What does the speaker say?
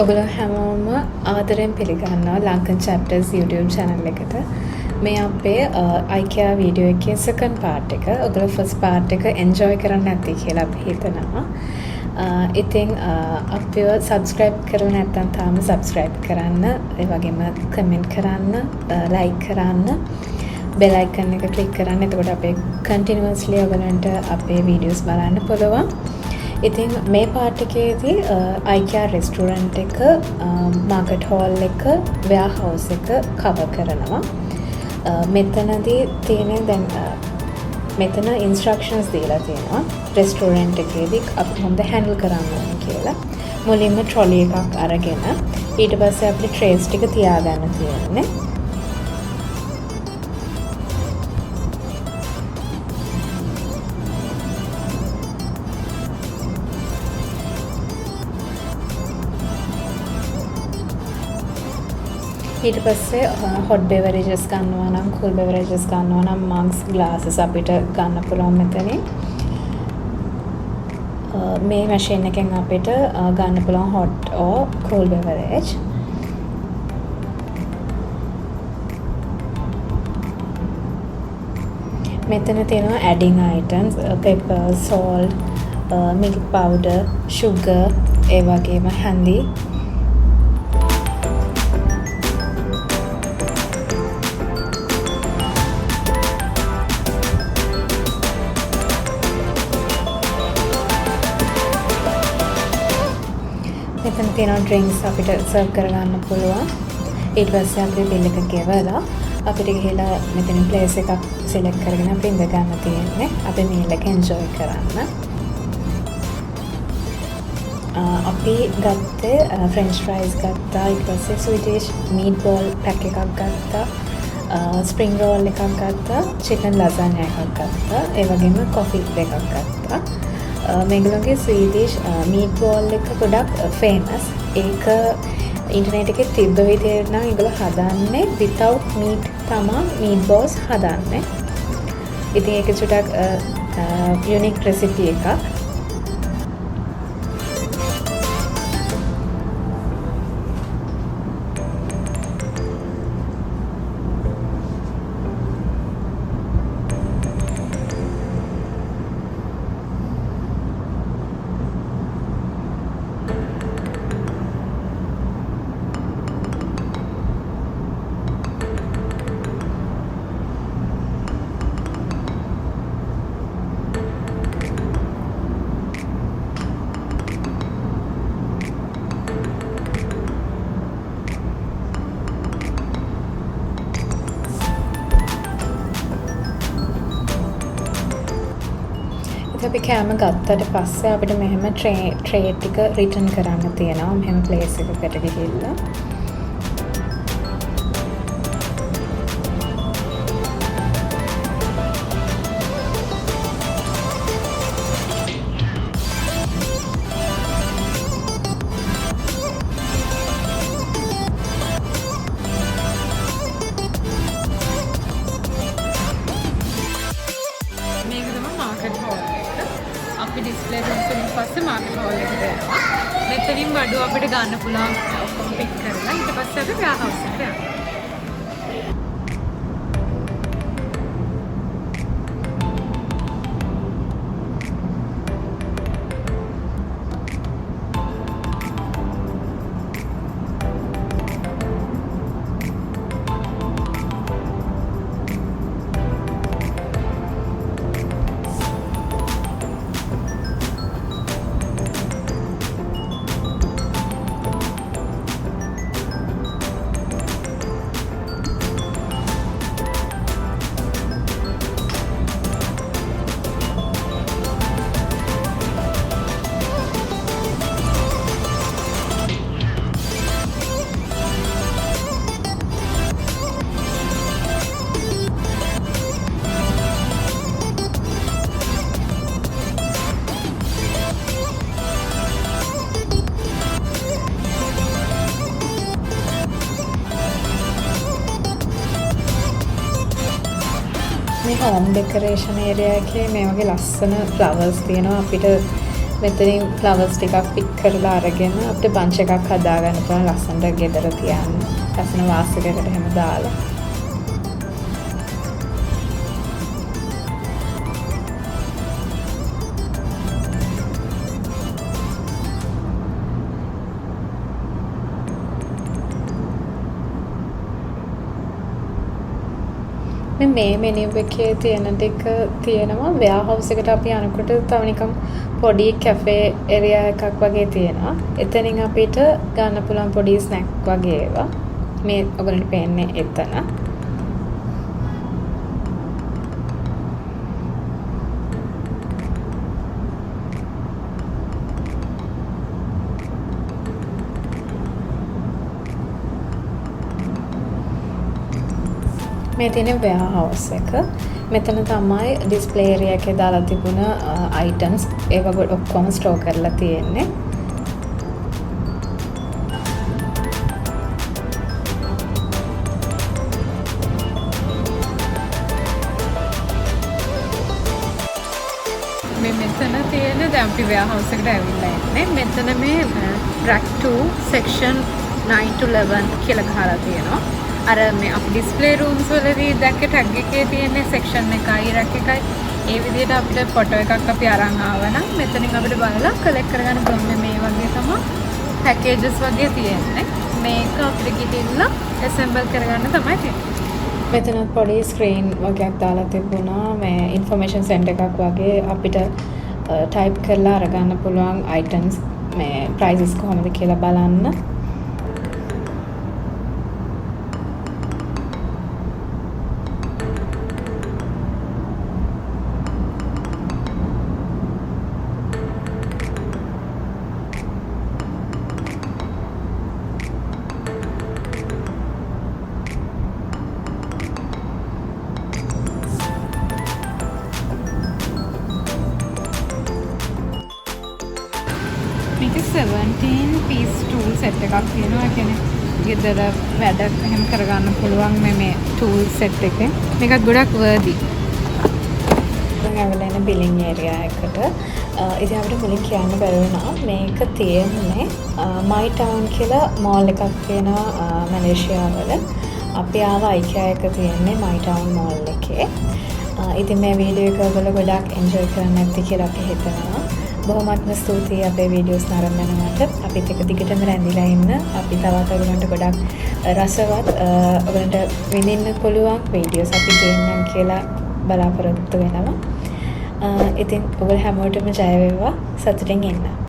ඔගොල්ලෝ හැමෝම ආදරෙන් පිළිගන්නවා Lankan Chapters YouTube channel එකට. මේ අපේ IKEA video එකේ second part එක. ඔගොල්ලෝ first part එක enjoy කරන්න නැති කියලා අපි හිතනවා. ඉතින් අපිව subscribe කරලා නැත්නම් තාම subscribe කරන්න, ඒ වගේම comment කරන්න, like කරන්න, bell icon එක click කරන්න. එතකොට අපේ continuously ඔයගලන්ට අපේ videos බලන්න පුළුවන්. ඉතින් මේ පාර්ට් එකේදී IKEA restaurant එක, market hall එක, warehouse එක cover කරනවා. මෙතනදී තියෙන දැන් මෙතන instructions දීලා තියෙනවා restaurant එකේදී අපි කොහොමද handle කරන්න ඕනේ කියලා. මුලින්ම trolley එකක් අරගෙන ඊට පස්සේ අපිට trays ටික තියාගන්න තියෙන්නේ. ඊට පස්සේ hot beverages ගන්නවා නම් cool beverages ගන්නවා නම් mugs glasses අපිට ගන්න පුළුවන් මෙතනින්. මේ මැෂින් එකෙන් අපිට ගන්න පුළුවන් hot or cool beverage. මෙතන තියෙනවා adding items, pepper, salt, milk powder, sugar, ඒ වගේම handy. මෙතන තියෙන drinks අපිට serve කරගන්න පුළුවන්. ඊට පස්සේ අපේ bill එක ගෙවලා අපිට ගිහලා මෙතන place එකක් select කරගෙන අපිට ඉඳ ගන්න තියෙන්නේ. අපේ meal එක enjoy කරන්න. අපි ගත්තේ french fries ගත්තා. ඊට පස්සේ Swedish meatball pack එකක් ගත්තා. spring roll එකක් ගත්තා. chicken lasagna එකක් ගත්තා. ඒ වගේම coffee දෙකක් ගත්තා. මේගොල්ලෝගේ ස්වීඩිෂ් මීට්බෝල් එක ගොඩක් ෆේමස්. ඒක ඉන්ටර්නෙට් එකේ තිබ්බ විදිහට නම් ඒගොල්ලෝ හදන්නේ without meat තමයි මීට්බෝල්ස් හදන්නේ. ඉතින් ඒක චුට්ටක් යුනික් රෙසිපි එකක්. අපි කෑම ගත්තට පස්සේ අපිට මෙහෙම tray ටික return කරන්න තියෙනවා. මෙහෙම place එකකට ගිහිල්ලා අපි display rooms වලින් පස්සේ market hall එකට යනවා. මෙතනින් බඩු අපිට ගන්න පුළුවන් ඔක්කොම pick කරලා ඊට පස්සේ අපි warehouse එකට යනවා. මේ home decoration area එකේ මේ වගේ ලස්සන flowers තියෙනවා. අපිට මෙතනින් ෆ්ලවර්ස් ටිකක් පික් කරලා අරගෙන අපිට බන්ච් එකක් හදාගන්න පුළුවන් ලස්සනට ගෙදර තියන්න. ලස්සන වාසයකට එහෙම දාලා. මේ මෙනු එකේ තියෙන ටික තියෙනවා වෙයාහවුස් එකට අපි යනකොට තව නිකන් පොඩි කැෆේ ඒරියා එකක් වගේ තියෙනවා. එතනින් අපිට ගන්න පුළුවන් පොඩි ස්නැක් වගේ ඒවා. මේ ඔයගොල්ලන්ට පේන්නේ එතන. මේ තියෙන වෙයාහවුස් එක. මෙතන තමයි ඩිස්ප්ලේ ඒරියා එකේ දාලා තිබුණ අයිටම්ස් ඒව ඔක්කොම ස්ටෝර් කරලා තියෙන්නේ. මේ මෙතන තියෙන දැන් අපි වෙයාහවුස් එකට ඇවිල්ලා ඉන්නේ. මෙතන මේ rack 2 section 9 to 11 කියලා ගහලා තියෙනවා. අර මේ අපි ඩිස්ප්ලේ රූම්ස් වලදී දැක්ක ටැග් එකේ තියෙන සෙක්ෂන් එකයි රැක් එකයි ඒ විදිහට අපිට ෆොටෝ එකක් අපි අරන් ආවනම් මෙතනින් අපිට බලලා කලෙක්ට් කරගන්න පුළුවන්. මේ වගේ තමයි පැකේජස් වගේ තියෙන්නේ. මේක අපිට ගිහිල්ලා ඇසෙම්බල් කරගන්න තමයි තියෙන්නේ. මෙතනත් පොඩි ස්ක්‍රීන් වගේක් දාලා තිබුණා. මේ ඉන්ෆර්මේෂන් සෙන්ටර් එකක් වගේ අපිට ටයිප් කරලා අරගන්න පුළුවන් අයිටම්ස් මේ ප්‍රයිසස් කොහොමද කියලා බලන්න. මේක 17 piece tool set එකක් තියෙනවා. ඒ කියන්නේ ගෙදර වැඩ එහෙම කරගන්න පුළුවන් මේ tool set එකේ. මේකත් ගොඩක් worthy. දැන් ආවලා ඉන්න billing area එකට. ඉතින් අපිට මුලින් කියන්න බැරි වුණා මේක තියෙන්නේ MyTown කියලා mall එකක් තියෙනවා මැලේසියා වල. අපි ආවා IKEA එක තියෙන්නේ MyTown mall එකේ. ඉතින් මේ වීඩියෝ එක ඔයගොල්ලෝ ගොඩක් enjoy කරන්න ඇති කියලා අපි හිතනවා. බොහොමත්ම ස්තුතියි අපේ වීඩියෝස් නරඹනවාට. අපිත් එක දිගටම රැඳිලා ඉන්න. අපි තවත් ඔයගොල්ලන්ට ගොඩක් රසවත් ඔයගොල්ලන්ට විඳින්න පුළුවන් වීඩියෝස් අපි ගේන්නම් කියලා බලාපොරොත්තු වෙනවා. ඉතින් ඔයගොල්ලෝ හැමෝටම ජය වේවා. සතුටින් ඉන්න.